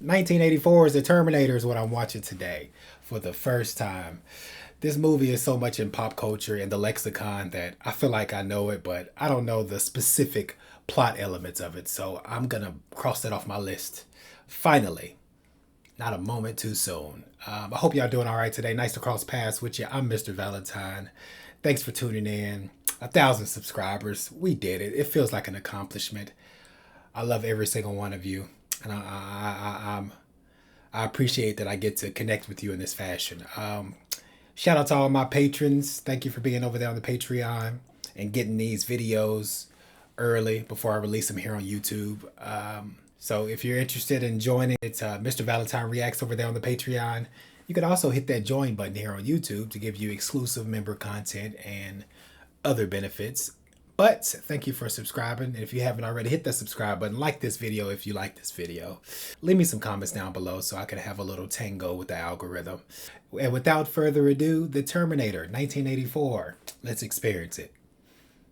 1984's The Terminator is what I'm watching today for the first time. This movie is so much in pop culture and the lexicon that I feel like I know it, but I don't know the specific plot elements of it. So I'm gonna cross that off my list. Finally, not a moment too soon. I hope y'all doing all right today. Nice to cross paths with you. I'm Mr. Valentine. Thanks for tuning in. 1,000 subscribers. We did it. It feels like an accomplishment. I love every single one of you, and I appreciate that I get to connect with you in this fashion. Shout out to all my patrons. Thank you for being over there on the Patreon and getting these videos early before I release them here on YouTube. So if you're interested in joining, it's Mr. Valentine Reacts over there on the Patreon. You could also hit that join button here on YouTube to give you exclusive member content and other benefits. But thank you for subscribing. And if you haven't already, hit that subscribe button. Like this video if you like this video. Leave me some comments down below so I can have a little tango with the algorithm. And without further ado, The Terminator, 1984. Let's experience it.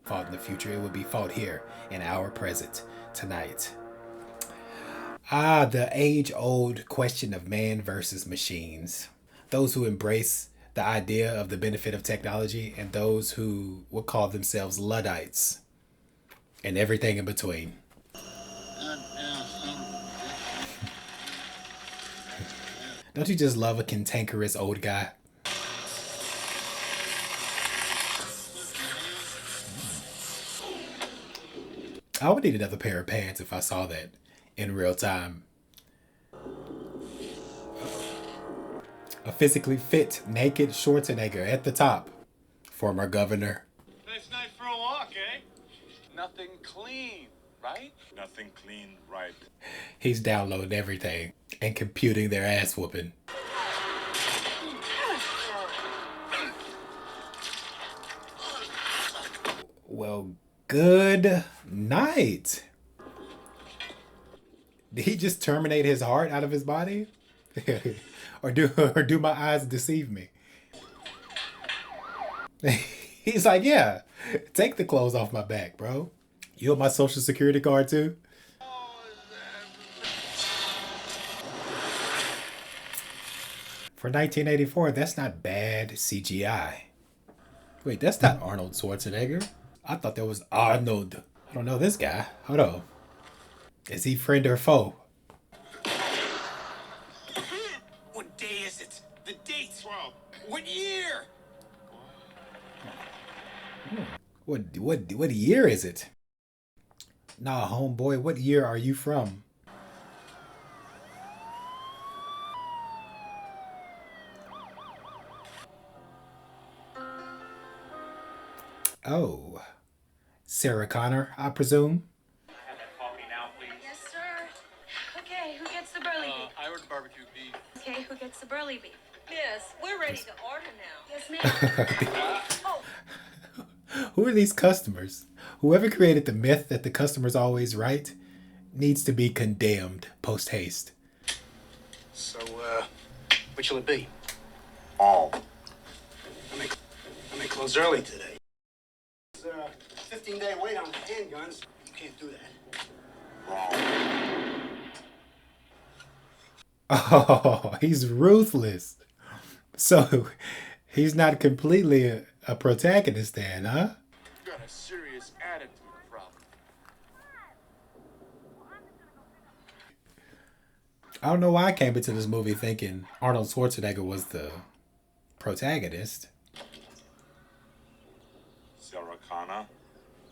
Fought in the future, it will be fought here in our present tonight. The age-old question of man versus machines. Those who embrace the idea of the benefit of technology and those who would call themselves Luddites and everything in between. Don't you just love a cantankerous old guy? I would need another pair of pants if I saw that in real time. A physically fit, naked Schwarzenegger at the top. Former governor. Nice night for a walk, eh? Nothing clean, right? Nothing clean, right? He's downloading everything and computing their ass whooping. Well, good night. Did he just terminate his heart out of his body? or do my eyes deceive me? He's like, yeah, take the clothes off my back, bro. You want my social security card too? For 1984, that's not bad CGI. Wait, that's not Arnold Schwarzenegger. I thought that was Arnold. I don't know this guy. Hold on. Is he friend or foe? What day is it? The date? 12. What year? What year is it? Nah, homeboy, what year are you from? Oh, Sarah Connor, I presume. Have that coffee now, please. Yes, sir. Okay, who gets the burly beef? I ordered barbecue beef. Okay, who gets the burly beef? Miss, we're ready to order now. Yes, ma'am. Oh, Who are these customers? Whoever created the myth that the customer's always right needs to be condemned post haste. So, which will it be? All. I may close early today. It's a 15-day wait on the handguns. You can't do that. Wrong. Oh, he's ruthless. So he's not completely a protagonist then, huh? You got a serious attitude problem. I don't know why I came into this movie thinking Arnold Schwarzenegger was the protagonist. Sarah Connor.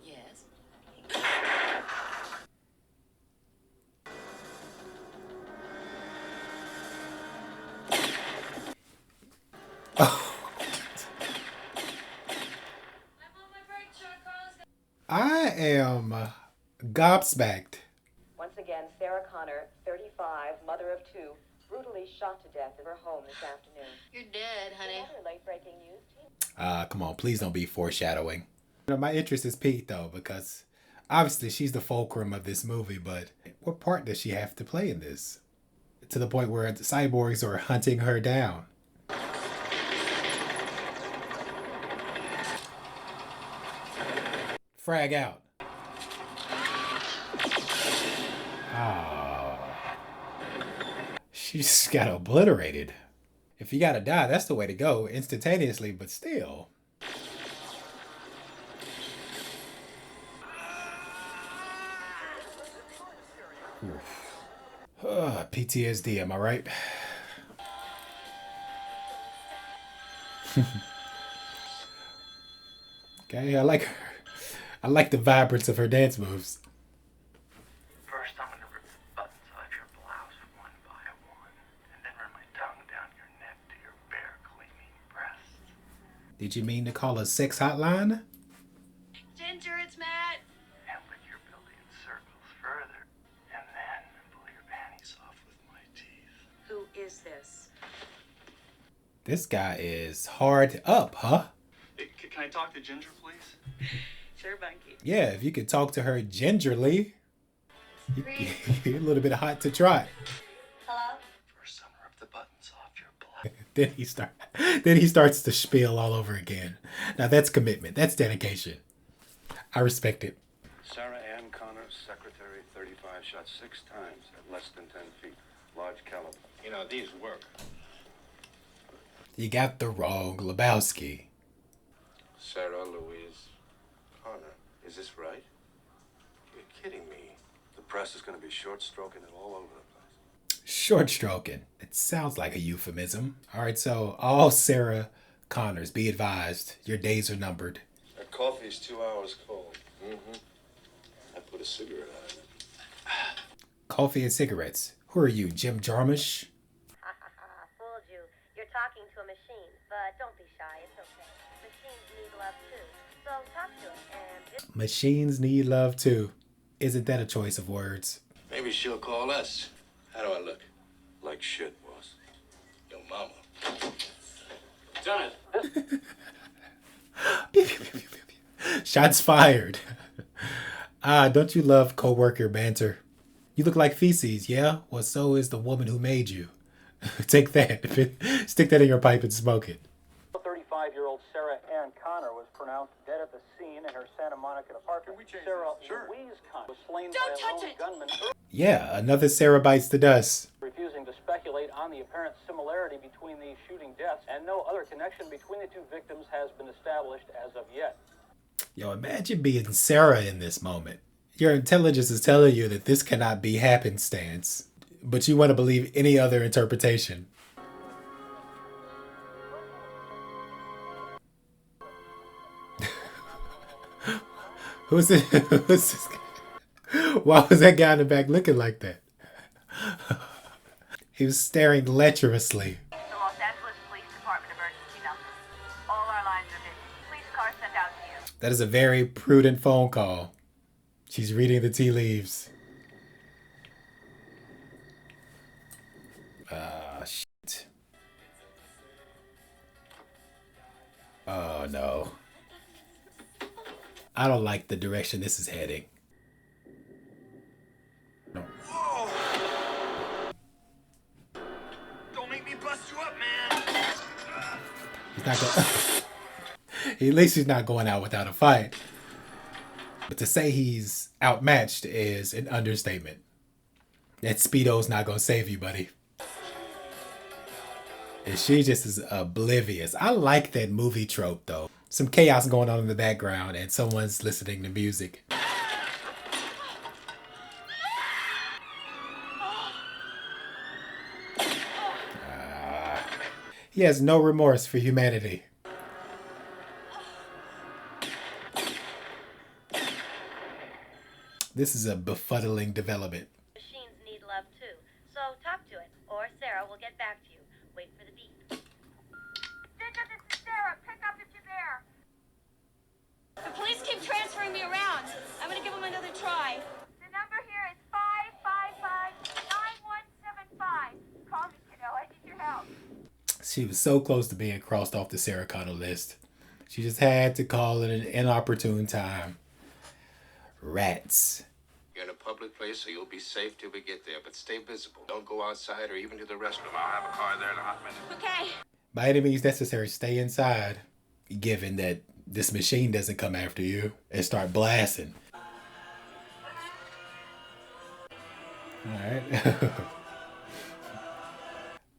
Yes. I am gobsmacked. Once again, Sarah Connor, 35, mother of two, brutally shot to death in her home this afternoon. You're dead, honey. Other late-breaking news. Come on, please don't be foreshadowing. You know, my interest is piqued though, because obviously she's the fulcrum of this movie, but what part does she have to play in this? To the point where the cyborgs are hunting her down. Frag out. Oh. She just got obliterated. If you gotta die, that's the way to go, instantaneously, but still. PTSD, am I right? Okay, I like the vibrance of her dance moves. First, I'm gonna rip the buttons off your blouse one by one, and then run my tongue down your neck to your bare, gleaming breasts. Did you mean to call a sex hotline? Ginger, it's Matt. And lick your belly in circles further, and then pull your panties off with my teeth. Who is this? This guy is hard up, huh? Hey, can I talk to Ginger, please? Sure, Bunky. Yeah, if you could talk to her gingerly. A little bit hot to trot. Hello? First, I'm gonna rip the buttons off your blouse. Then he starts to spiel all over again. Now that's commitment. That's dedication. I respect it. Sarah Ann Connor, secretary, 35, shot 6 times at less than 10 feet. Large caliber. You know, these work. You got the wrong Lebowski. Sarah Louise Connor. Is this right? You're kidding me. The press is going to be short-stroking it all over the place. Short stroking. It sounds like a euphemism. All right, so all Sarah Connors, be advised, your days are numbered. That coffee's 2 hours cold. Mm-hmm. I put a cigarette out of it. Coffee and cigarettes. Who are you, Jim Jarmusch? Fooled you. You're talking to a machine, but don't be shy. It's okay. Machines need love too. So talk to it and... Machines need love too. Isn't that a choice of words? Maybe she'll call us. How do I look? Like shit, boss. Yo, mama. Done it. Shots fired. Don't you love coworker banter? You look like feces, yeah? Well, so is the woman who made you. Take that. Stick that in your pipe and smoke it. 35-year-old Sarah Ann Connor was pronounced dead at the scene in her Santa Monica apartment. Sarah Louise Connor was slain by a lone gunman. Yeah, another Sarah bites the dust. Refusing to speculate on the apparent similarity between these shooting deaths, and no other connection between the two victims has been established as of yet. Yo, imagine being Sarah in this moment. Your intelligence is telling you that this cannot be happenstance, but you want to believe any other interpretation. Who's this? Who's this guy? Why was that guy in the back looking like that? He was staring lecherously. The Los Angeles Police Department emergency number. All our lines are busy. Police car sent out to you. That is a very prudent phone call. She's reading the tea leaves. Shit. Oh, no. I don't like the direction this is heading. No. Don't make me bust you up, man. He's not going. At least he's not going out without a fight. But to say he's outmatched is an understatement. That Speedo's not gonna save you, buddy. And she just is oblivious. I like that movie trope, though. Some chaos going on in the background and someone's listening to music. He has no remorse for humanity. This is a befuddling development. Machines need love too. So talk to it, or Sarah will get back to you. Wait for the beep. Ginger, this is Sarah. Pick up if you're there. The police keep transferring me around. I'm gonna give them another try. The number here is 555-9175. Call me, kiddo. I need your help. She was so close to being crossed off the Sarah Connor list. She just had to call it an inopportune time. Rats. You're in a public place, so you'll be safe till we get there, but stay visible. Don't go outside or even to the restroom. I'll have a car there in a hot minute. Okay. By any means necessary, stay inside. Given that this machine doesn't come after you and start blasting. Alright.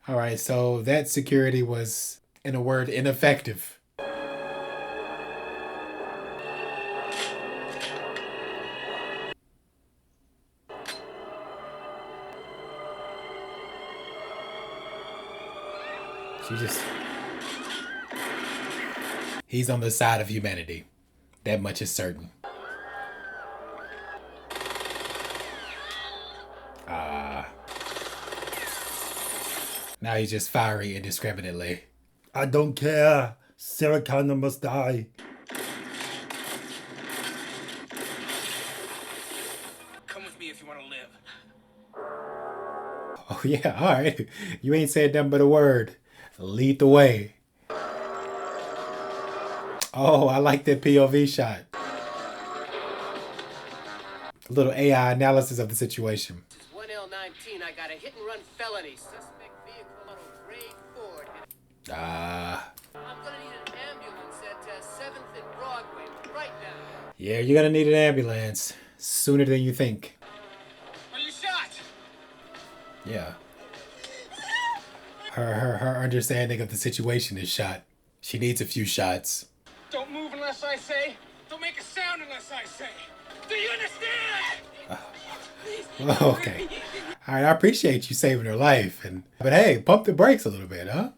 All right, so that security was, in a word, ineffective. She just... He's on the side of humanity. That much is certain. Now he's just firing indiscriminately. I don't care. Sarah Connor must die. Come with me if you want to live. Oh yeah, alright. You ain't said nothing but a word. Lead the way. Oh, I like that POV shot. A little AI analysis of the situation. This is 1L19. I got a hit-and-run felony. Suspect vehicle model gray Ford. Ah. I'm gonna need an ambulance at 7th and Broadway right now. Yeah, you're gonna need an ambulance sooner than you think. Are you shot? Yeah. Her understanding of the situation is shot. She needs a few shots. Don't move unless I say. Don't make a sound unless I say. Do you understand? Okay. All right, I appreciate you saving her life, but hey, pump the brakes a little bit, huh?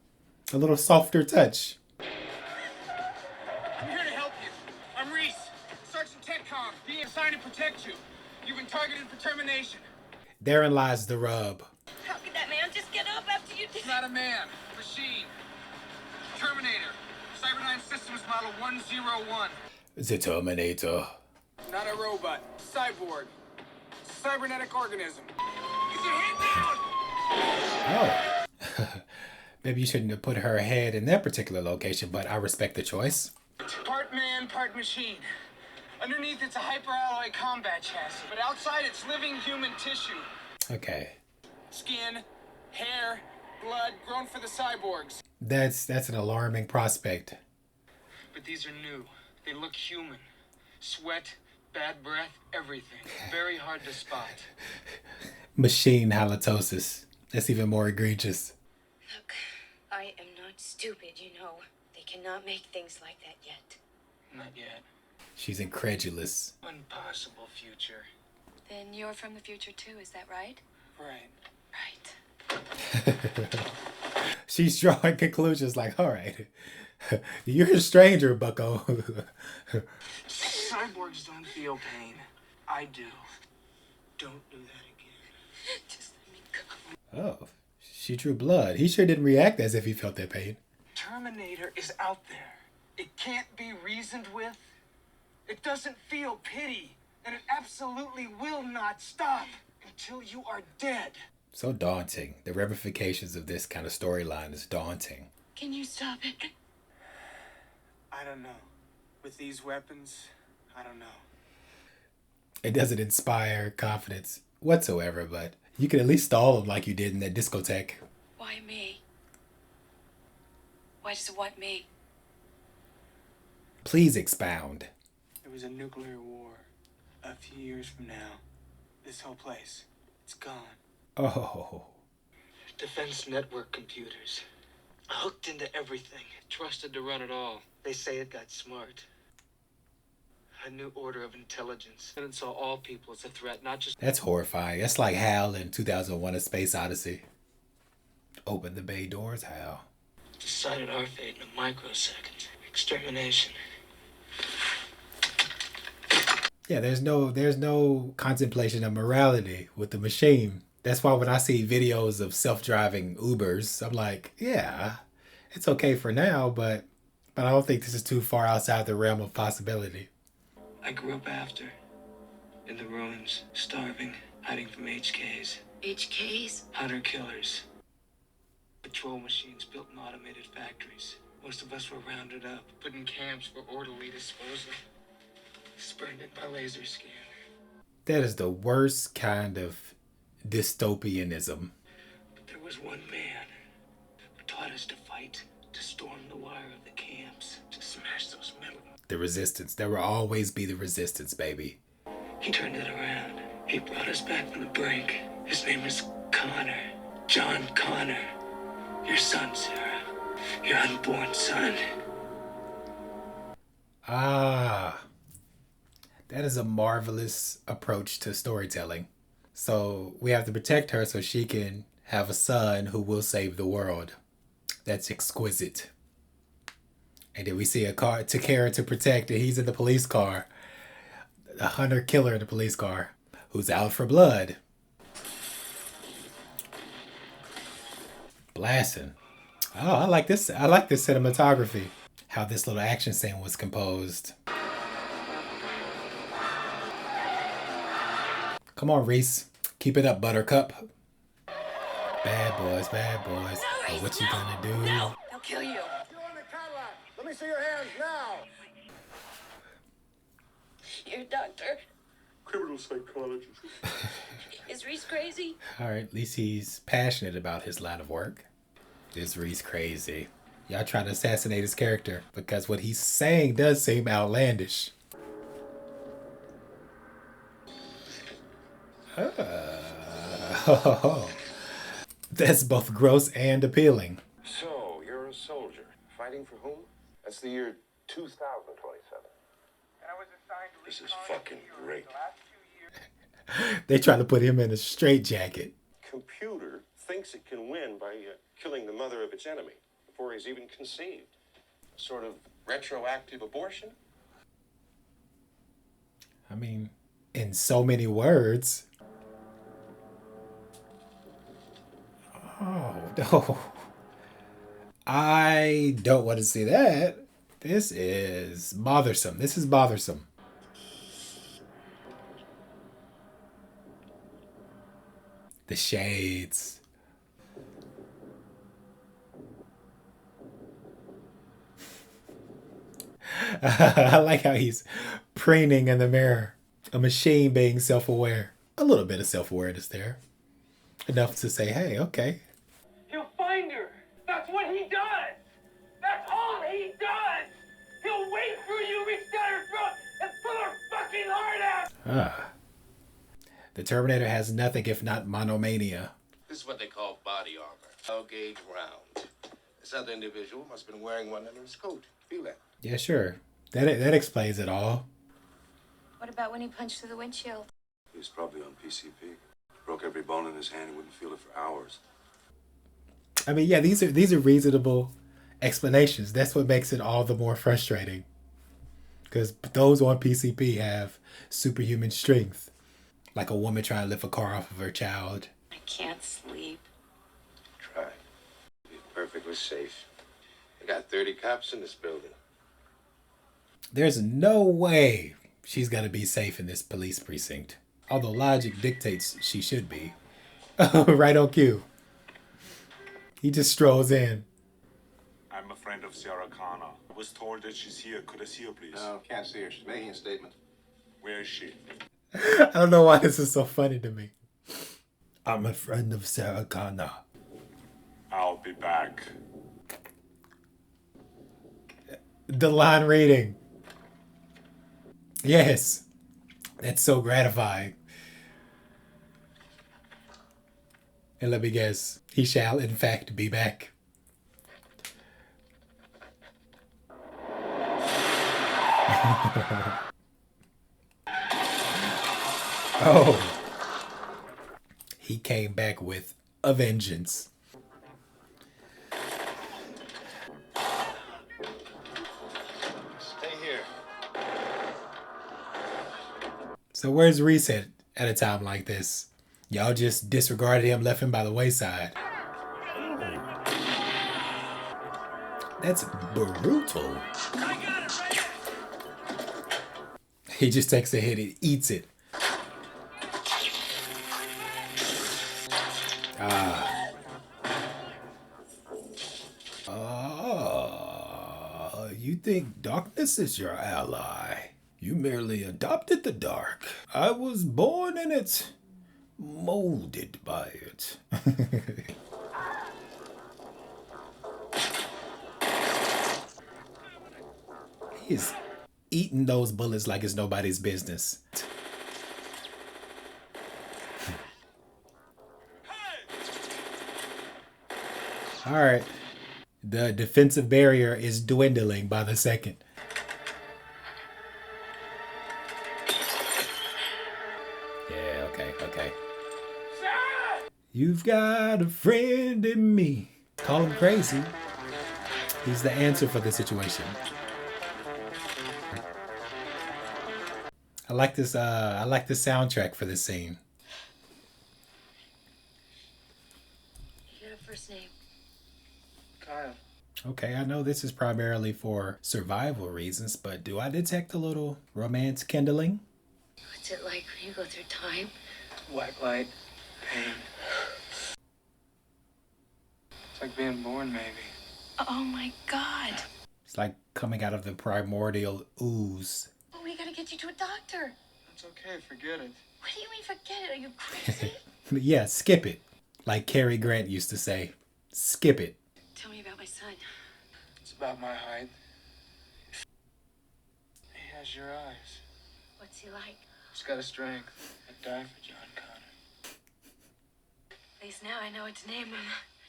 A little softer touch. I'm here to help you. I'm Reese, Sergeant TechCom, being assigned to protect you. You've been targeted for termination. Therein lies the rub. How could that man just get up after you did? It's not a man, machine. Terminator, Cyberdyne Systems Model 101. The Terminator. Not a robot, cyborg, cybernetic organism. Get your hand down! Oh. Maybe you shouldn't have put her head in that particular location, but I respect the choice. Part man, part machine. Underneath it's a hyperalloy combat chassis, but outside it's living human tissue. Okay. Skin, hair, blood, grown for the cyborgs. That's an alarming prospect. But these are new. They look human. Sweat, bad breath, everything. Very hard to spot. Machine halitosis. That's even more egregious. Look, I am not stupid, you know. They cannot make things like that yet. Not yet. She's incredulous. One possible future. Then you're from the future too, is that right? Right. Right. She's drawing conclusions like, all right, you're a stranger, bucko. Cyborgs don't feel pain. I do. Don't do that again. Just let me go. Oh, she drew blood. He sure didn't react as if he felt that pain. Terminator is out there. It can't be reasoned with. It doesn't feel pity. And it absolutely will not stop until you are dead. So daunting. The ramifications of this kind of storyline is daunting. Can you stop it? I don't know. With these weapons, I don't know. It doesn't inspire confidence whatsoever, but you can at least stall him like you did in that discotheque. Why me? Why does it want me? Please expound. There was a nuclear war. A few years from now, this whole place, it's gone. Oh. Defense network computers. Hooked into everything. Trusted to run it all. They say it got smart. A new order of intelligence. And it saw all people as a threat, not just... That's horrifying. That's like Hal in 2001: A Space Odyssey. Open the bay doors, Hal. Decided our fate in a microsecond. Extermination. Yeah, there's no contemplation of morality with the machine. That's why when I see videos of self-driving Ubers, I'm like, yeah, it's okay for now, but I don't think this is too far outside the realm of possibility. I grew up after. In the ruins, starving, hiding from HKs. HKs? Hunter killers. Patrol machines built in automated factories. Most of us were rounded up, put in camps for orderly disposal. Spurned it by laser scan. That is the worst kind of dystopianism. But there was one man who taught us to fight, to storm the wire of the camps, to smash those metal. The resistance. There will always be the resistance, baby. He turned it around. He brought us back from the brink. His name was Connor. John Connor. Your son, Sarah. Your unborn son. Ah, that is a marvelous approach to storytelling. So we have to protect her so she can have a son who will save the world. That's exquisite. And then we see a car to care to protect, and he's in the police car. A hunter killer in the police car who's out for blood. Blasting. Oh, I like this. I like this cinematography. How this little action scene was composed. Come on, Reese. Keep it up, Buttercup. Bad boys, bad boys. No, Oh, what you gonna do? No, they'll kill you. You on the Cadillac. Let me see your hands now. Your doctor. Criminal psychologist. Is Reese crazy? All right, at least he's passionate about his line of work. This Reese crazy. Y'all trying to assassinate his character because what he's saying does seem outlandish. That's both gross and appealing. So, you're a soldier. Fighting for whom? That's the year 2027. And I was assigned to This is fucking great. the last 2 years. They try to put him in a straitjacket. Computer thinks it can win by killing the mother of its enemy before he's even conceived. A sort of retroactive abortion? I mean, in so many words. Oh, no. I don't want to see that. This is bothersome. This is bothersome. The shades. I like how he's preening in the mirror. A machine being self-aware. A little bit of self-awareness there. Enough to say, hey, okay. He'll find her. That's what he does. That's all he does. He'll wait for you, reach down her throat, and pull her fucking heart out. Ah. The Terminator has nothing if not monomania. This is what they call body armor. Low gauge round. This other individual must have been wearing one under his coat. Feel that? Yeah, sure. That explains it all. What about when he punched through the windshield? He was probably on PCP. Broke every bone in his hand and wouldn't feel it for hours. I mean, yeah, these are reasonable explanations. That's what makes it all the more frustrating. Because those on PCP have superhuman strength. Like a woman trying to lift a car off of her child. I can't sleep. Try. Be perfectly safe. They got 30 cops in this building. There's no way she's going to be safe in this police precinct. Although logic dictates she should be. Right on cue. He just strolls in. I'm a friend of Sarah Connor. I was told that she's here. Could I see her, please? No, can't see her. She's making a statement. Where is she? I don't know why this is so funny to me. I'm a friend of Sarah Connor. I'll be back. The line reading. Yes. That's so gratifying. And let me guess. He shall, in fact, be back. Oh. He came back with a vengeance. Stay here. So where's Reese at a time like this? Y'all just disregarded him, left him by the wayside. That's brutal. He just takes a hit and eats it. You think darkness is your ally. You merely adopted the dark. I was born in it, molded by it. He's eating those bullets like it's nobody's business. All right. The defensive barrier is dwindling by the second. Yeah, okay, okay. You've got a friend in me. Call him crazy. He's the answer for the situation. I like this soundtrack for this scene. You got a first name? Kyle. Okay, I know this is primarily for survival reasons, but do I detect a little romance kindling? What's it like when you go through time? White light. Pain. It's like being born, maybe. Oh my God. It's like coming out of the primordial ooze. Oh, we gotta get you to a doctor. It's okay, forget it. What do you mean forget it? Are you crazy? Yeah, skip it. Like Cary Grant used to say, skip it. Tell me about my son. It's about my height. He has your eyes. What's he like? He's got a strength. I'd die for John Connor. At least now I know what to name him.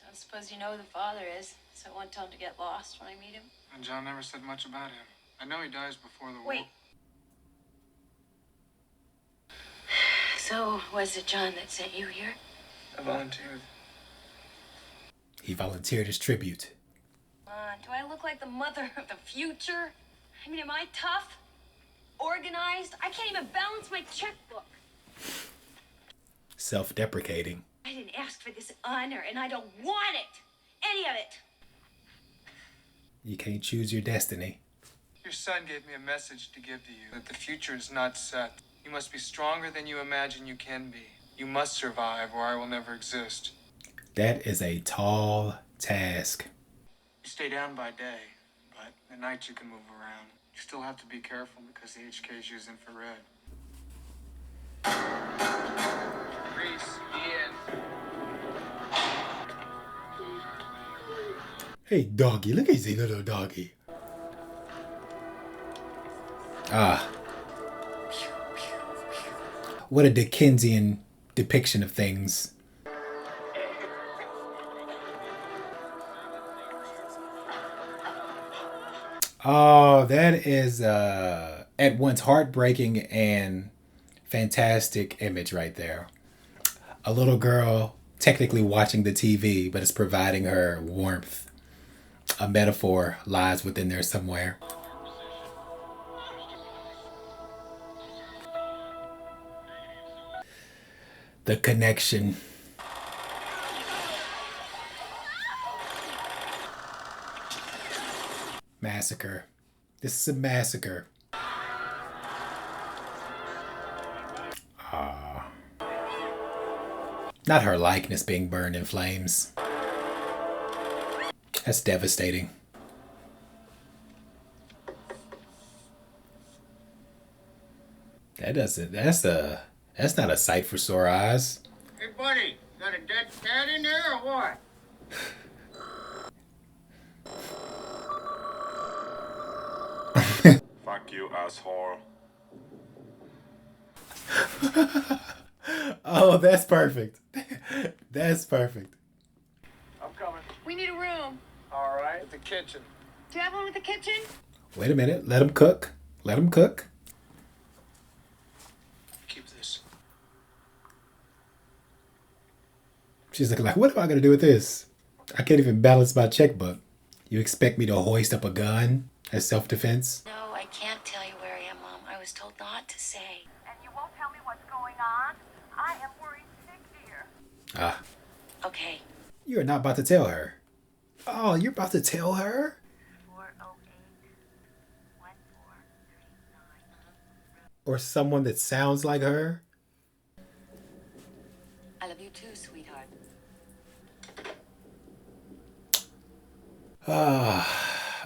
I suppose you know who the father is, so I won't tell him to get lost when I meet him. And John never said much about him. I know he dies before the war. Wait. So, was it John that sent you here? I volunteered. He volunteered his tribute. Do I look like the mother of the future? I mean, am I tough? Organized? I can't even balance my checkbook. Self-deprecating. I didn't ask for this honor, and I don't want it. Any of it. You can't choose your destiny. Your son gave me a message to give to you, that the future is not set. You must be stronger than you imagine you can be. You must survive, or I will never exist. That is a tall task. You stay down by day, but at night you can move around. You still have to be careful because the HKs use infrared. Reese, Ian. Hey, doggy, look at you, little doggy. Ah. What a Dickensian depiction of things. Oh, that is at once heartbreaking and fantastic image right there. A little girl technically watching the TV, but it's providing her warmth. A metaphor lies within there somewhere. The connection. Massacre. This is a massacre. Not her likeness being burned in flames. That's devastating. That's not a sight for sore eyes. Hey, buddy, got a dead cat in there or what? Fuck you, asshole. Oh, that's perfect. That's perfect. I'm coming. We need a room. All right, the kitchen. Do you have one with a kitchen? Wait a minute. Let him cook. Let him cook. Keep this. She's looking like, what am I going to do with this? I can't even balance my checkbook. You expect me to hoist up a gun as self-defense? No, I can't tell you where I am, Mom. I was told not to say. And you won't tell me what's going on? I am worried sick here. Ah, Okay. you're not about to tell her. Oh, you're about to tell her? 408-1439. Or someone that sounds like her? I love you too, sweetheart. I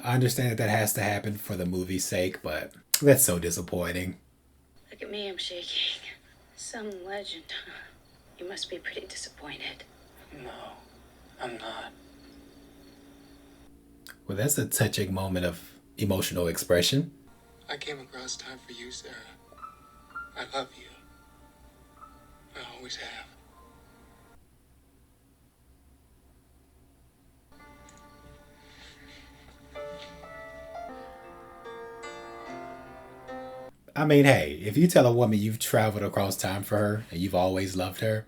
understand that has to happen for the movie's sake, but that's so disappointing. Look at me, I'm shaking. Some legend. You must be pretty disappointed. No, I'm not. Well, that's a touching moment of emotional expression. I came across time for you, Sarah. I love you. I always have. I mean, hey, if you tell a woman you've traveled across time for her and you've always loved her,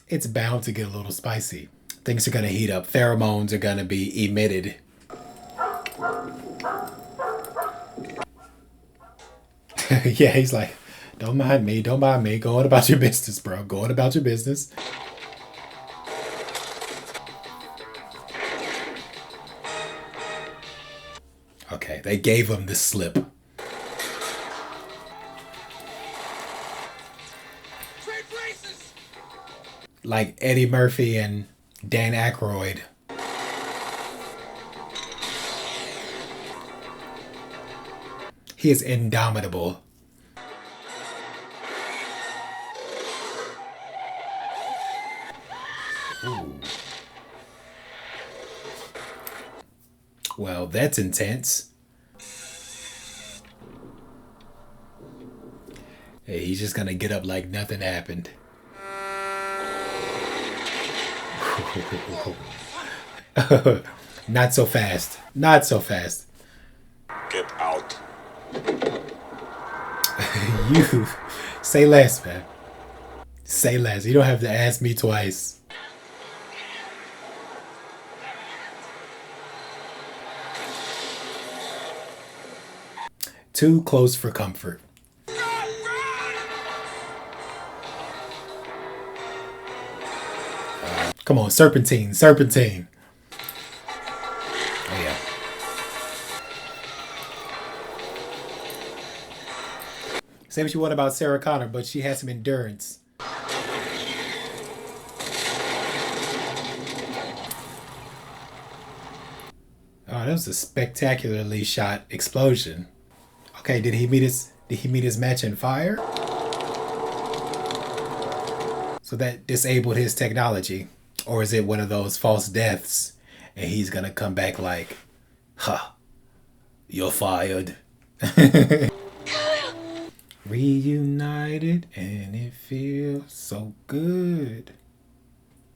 it's bound to get a little spicy. Things are going to heat up. Pheromones are going to be emitted. Yeah, he's like, don't mind me, don't mind me. Go on about your business, bro. Go on about your business. Okay, they gave him the slip. Like Eddie Murphy and Dan Aykroyd. He is indomitable. Ooh. Well, that's intense. Hey, he's just gonna get up like nothing happened. Not so fast. Not so fast. Get out. You say less, man. Say less. You don't have to ask me twice. Too close for comfort. Come on, serpentine, serpentine. Oh yeah. Say what you want about Sarah Connor, but she has some endurance. Oh, that was a spectacularly shot explosion. Okay, did he meet his match in fire? So that disabled his technology. Or is it one of those false deaths and he's gonna come back like, huh, you're fired. Reunited and it feels so good.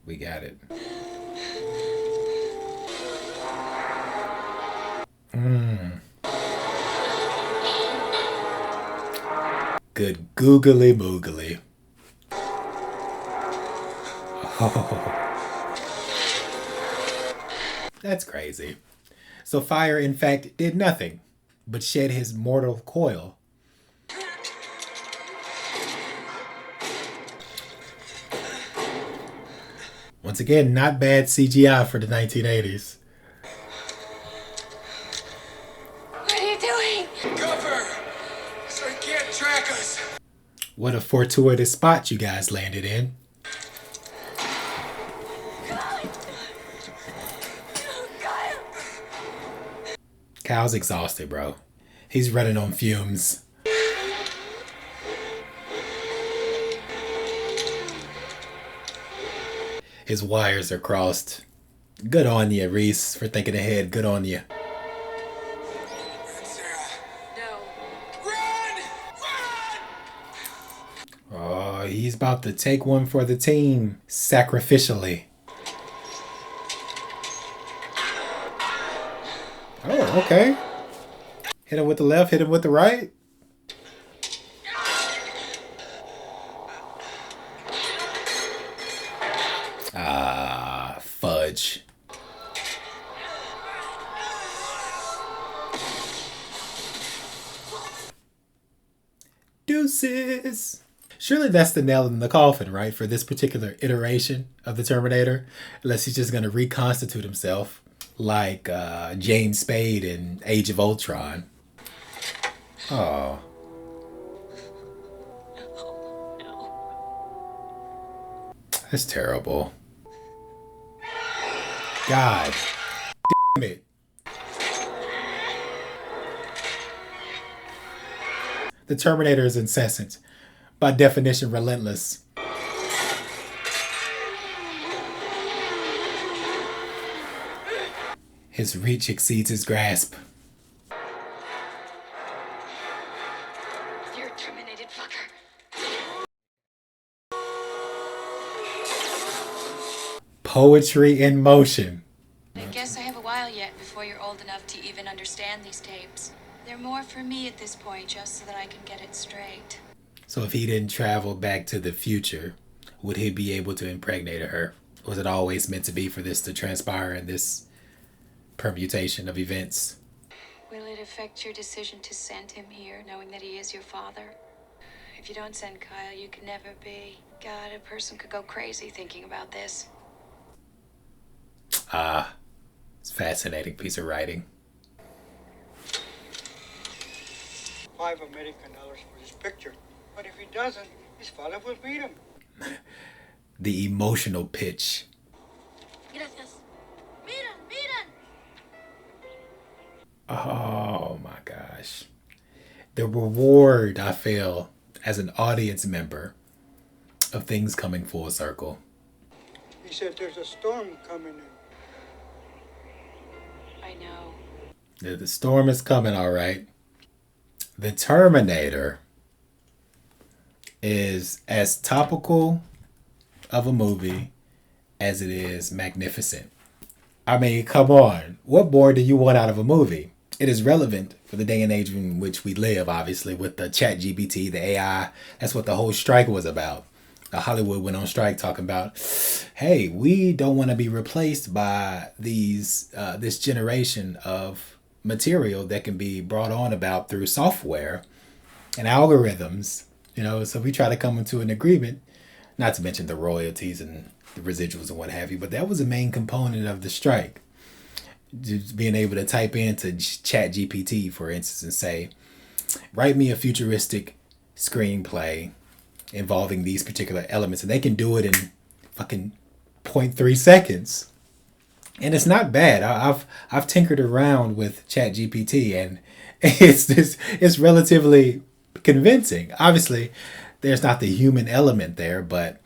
We got it. Good googly moogly. Oh. That's crazy. So fire, in fact, did nothing but shed his mortal coil. Once again, not bad CGI for the 1980s. What are you doing? Cover! So he can't track us. What a fortuitous spot you guys landed in. Kyle's exhausted, bro. He's running on fumes. His wires are crossed. Good on you, Reese, for thinking ahead. Good on you. Run, Sarah. No. Run! Run! Oh, he's about to take one for the team. Sacrificially. Oh, okay. Hit him with the left, hit him with the right. Ah, fudge. Deuces. Surely that's the nail in the coffin, right? For this particular iteration of the Terminator. Unless he's just going to reconstitute himself like James Spade in Age of Ultron. Oh. That's terrible. God damn it. The Terminator is incessant. By definition, relentless. His reach exceeds his grasp. You're a terminated fucker. Poetry in motion. I guess I have a while yet before you're old enough to even understand these tapes. They're more for me at this point, just so that I can get it straight. So if he didn't travel back to the future, would he be able to impregnate her? Was it always meant to be for this to transpire in this permutation of events? Will it affect your decision to send him here, knowing that he is your father? If you don't send Kyle, you can never be. God, a person could go crazy thinking about this. It's a fascinating piece of writing. $5 American for this picture. But if he doesn't, his father will beat him. The emotional pitch. Gracias. Miren, miren. Oh my gosh. The reward I feel as an audience member of things coming full circle. He said there's a storm coming in. I know. The storm is coming, all right. The Terminator is as topical of a movie as it is magnificent. I mean, come on. What more do you want out of a movie? It is relevant for the day and age in which we live, obviously, with the ChatGPT, the AI. That's what the whole strike was about. Hollywood went on strike talking about, hey, we don't want to be replaced by this generation of material that can be brought on about through software and algorithms. So we try to come into an agreement, not to mention the royalties and the residuals and what have you, but that was a main component of the strike. Just being able to type into ChatGPT, for instance, and say, write me a futuristic screenplay involving these particular elements, and they can do it in fucking 0.3 seconds. And it's not bad. I've tinkered around with ChatGPT, and it's relatively convincing. Obviously, there's not the human element there, but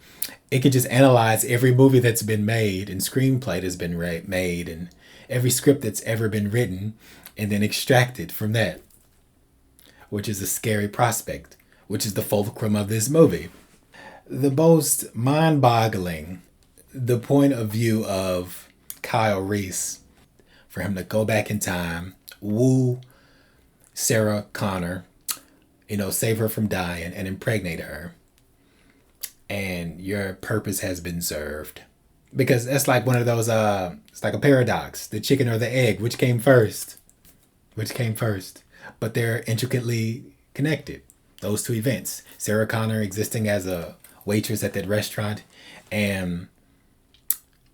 it can just analyze every movie that's been made and screenplay that's been made and every script that's ever been written, and then extract it from that, which is a scary prospect, which is the fulcrum of this movie. The most mind-boggling, the point of view of Kyle Reese, for him to go back in time, woo Sarah Connor, save her from dying and impregnate her, and your purpose has been served. Because that's like one of those, it's like a paradox, the chicken or the egg, which came first? But they're intricately connected, those two events. Sarah Connor existing as a waitress at that restaurant, and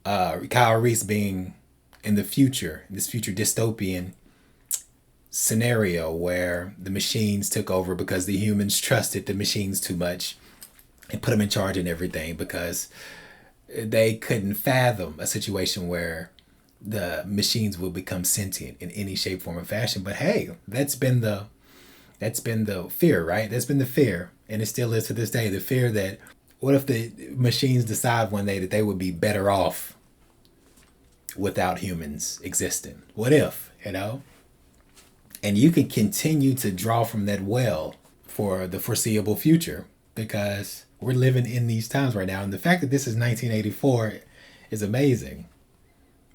Kyle Reese being in the future, this future dystopian scenario where the machines took over because the humans trusted the machines too much and put them in charge and everything, because they couldn't fathom a situation where the machines will become sentient in any shape, form, or fashion. But hey, that's been the fear, right? That's been the fear, and it still is to this day. The fear that what if the machines decide one day that they would be better off without humans existing? What if, And you can continue to draw from that well for the foreseeable future, because we're living in these times right now. And the fact that this is 1984 is amazing.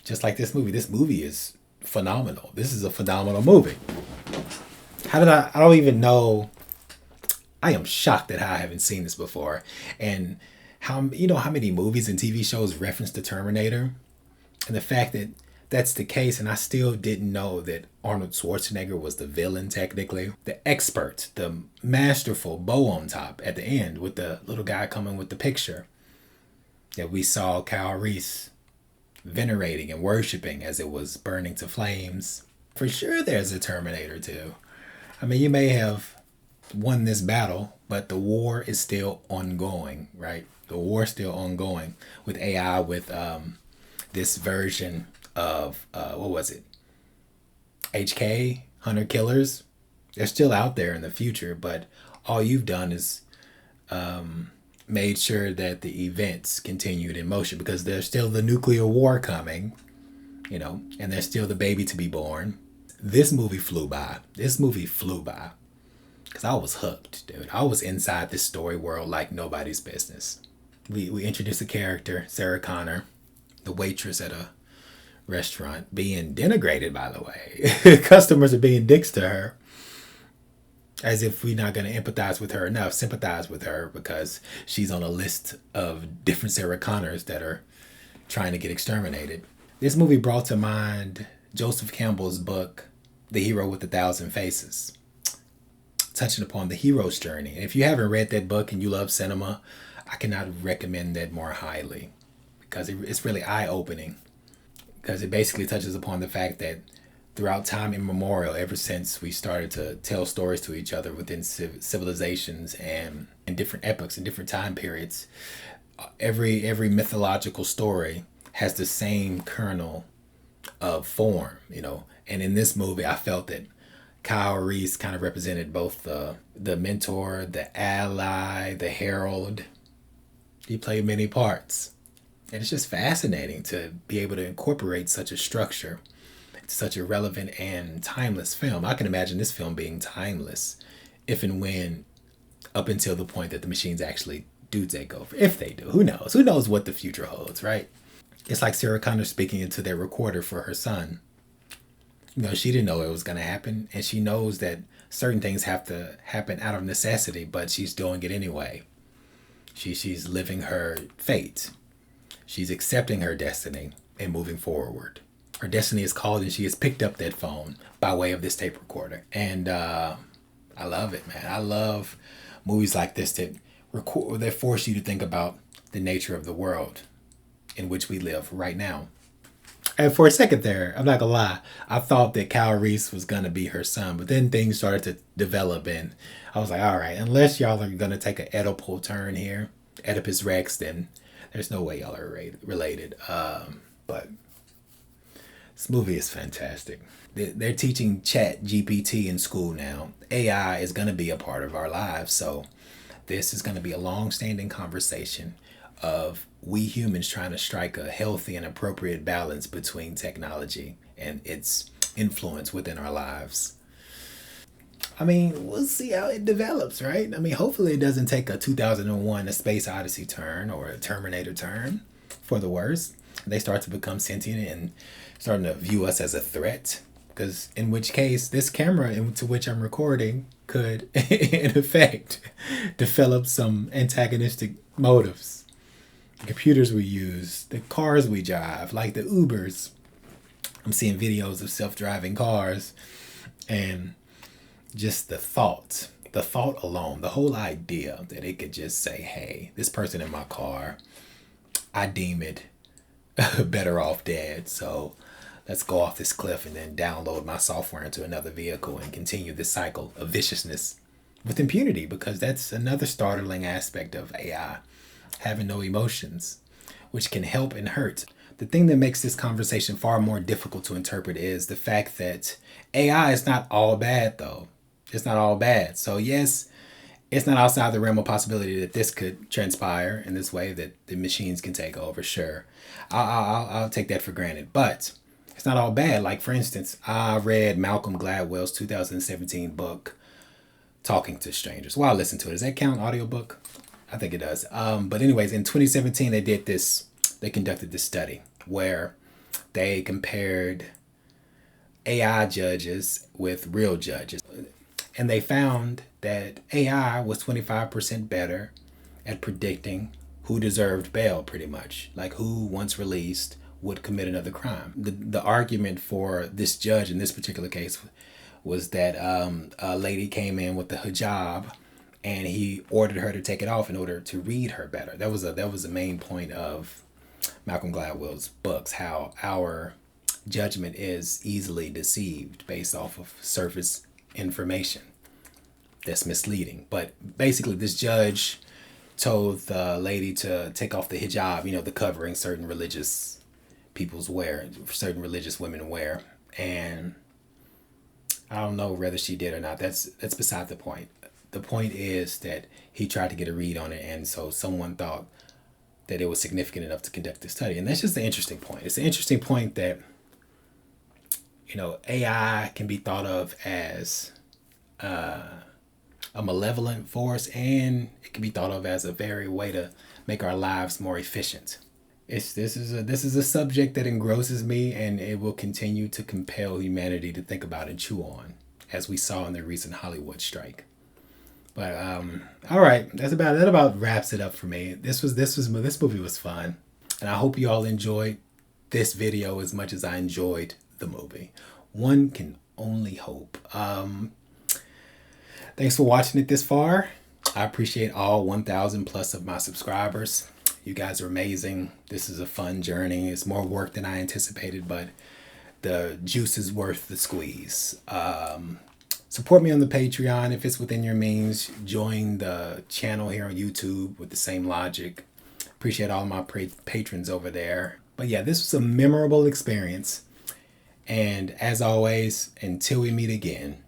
Just like this movie. This movie is phenomenal. This is a phenomenal movie. I don't even know. I am shocked at how I haven't seen this before. And how many movies and TV shows reference the Terminator. And the fact that that's the case, and I still didn't know that Arnold Schwarzenegger was the villain, technically. The expert, the masterful bow on top at the end with the little guy coming with the picture that we saw Kyle Reese venerating and worshiping as it was burning to flames. For sure there's a Terminator 2. I mean, you may have won this battle, but the war is still ongoing, right? The war is still ongoing with AI, with this version of what was it, HK, Hunter Killers. They're still out there in the future, but all you've done is made sure that the events continued in motion, because there's still the nuclear war coming, and there's still the baby to be born. This movie flew by because I was hooked, dude. I was inside this story world like nobody's business. We introduced a character, Sarah Connor, the waitress at a restaurant, being denigrated, by the way. Customers are being dicks to her. As if we're not going to empathize with her enough, sympathize with her because she's on a list of different Sarah Connors that are trying to get exterminated. This movie brought to mind Joseph Campbell's book, The Hero with a Thousand Faces, touching upon the hero's journey. And if you haven't read that book and you love cinema, I cannot recommend that more highly because it's really eye-opening, because it basically touches upon the fact that throughout time immemorial, ever since we started to tell stories to each other within civilizations and in different epochs and different time periods, every mythological story has the same kernel of form, you know. And in this movie, I felt that Kyle Reese kind of represented both the mentor, the ally, the herald. He played many parts. And it's just fascinating to be able to incorporate such a structure, such a relevant and timeless film. I can imagine this film being timeless if and when, up until the point that the machines actually do take over. If they do, who knows? Who knows what the future holds, right? It's like Sarah Connor speaking into their recorder for her son. You know, she didn't know it was going to happen, and she knows that certain things have to happen out of necessity, but she's doing it anyway. She's living her fate. She's accepting her destiny and moving forward. Her destiny is called, and she has picked up that phone by way of this tape recorder. And I love it, man. I love movies like this that force you to think about the nature of the world in which we live right now. And for a second there, I'm not gonna lie, I thought that Kyle Reese was gonna be her son, but then things started to develop, and I was like, all right, unless y'all are gonna take an Oedipal turn here, Oedipus Rex, then there's no way y'all are related. But this movie is fantastic. They're teaching Chat GPT in school now. AI is gonna be a part of our lives, so this is gonna be a long-standing conversation of we humans trying to strike a healthy and appropriate balance between technology and its influence within our lives. I mean, we'll see how it develops, right? I mean, hopefully it doesn't take a 2001 A Space Odyssey turn or a Terminator turn for the worse. They start to become sentient and starting to view us as a threat. Because in which case, this camera into which I'm recording could, in effect, develop some antagonistic motives. The computers we use, the cars we drive, like the Ubers. I'm seeing videos of self-driving cars, and just the thought alone, the whole idea that it could just say, hey, this person in my car, I deem it better off dead, so let's go off this cliff and then download my software into another vehicle and continue this cycle of viciousness with impunity, because that's another startling aspect of AI. Having no emotions, which can help and hurt. The thing that makes this conversation far more difficult to interpret is the fact that AI is not all bad, though. It's not all bad. So yes, it's not outside the realm of possibility that this could transpire in this way, that the machines can take over. Sure, I'll take that for granted. But it's not all bad. Like, for instance, I read Malcolm Gladwell's 2017 book, Talking to Strangers. Well, I listened to it. Does that count, audiobook? I think it does. But anyways, in 2017, they conducted this study where they compared AI judges with real judges. And they found that AI was 25% better at predicting who deserved bail, pretty much. Like, who, once released, would commit another crime. The argument for this judge in this particular case was that a lady came in with the hijab, and he ordered her to take it off in order to read her better. That was the main point of Malcolm Gladwell's books, how our judgment is easily deceived based off of surface information that's misleading. But basically, this judge told the lady to take off the hijab, you know, the covering certain religious people's wear, certain religious women wear. And I don't know whether she did or not. That's beside the point. The point is that he tried to get a read on it, and so someone thought that it was significant enough to conduct the study. And that's just the interesting point. It's an interesting point that, you know, AI can be thought of as a malevolent force, and it can be thought of as a very way to make our lives more efficient. This is a subject that engrosses me, and it will continue to compel humanity to think about and chew on as we saw in the recent Hollywood strike. But all right, that about wraps it up for me. This movie was fun, and I hope you all enjoyed this video as much as I enjoyed the movie. One can only hope. Thanks for watching it this far. I appreciate all 1,000 plus of my subscribers. You guys are amazing. This is a fun journey. It's more work than I anticipated, but the juice is worth the squeeze. Support me on the Patreon if it's within your means. Join the channel here on YouTube with the same logic. Appreciate all my patrons over there. But yeah, this was a memorable experience. And as always, until we meet again,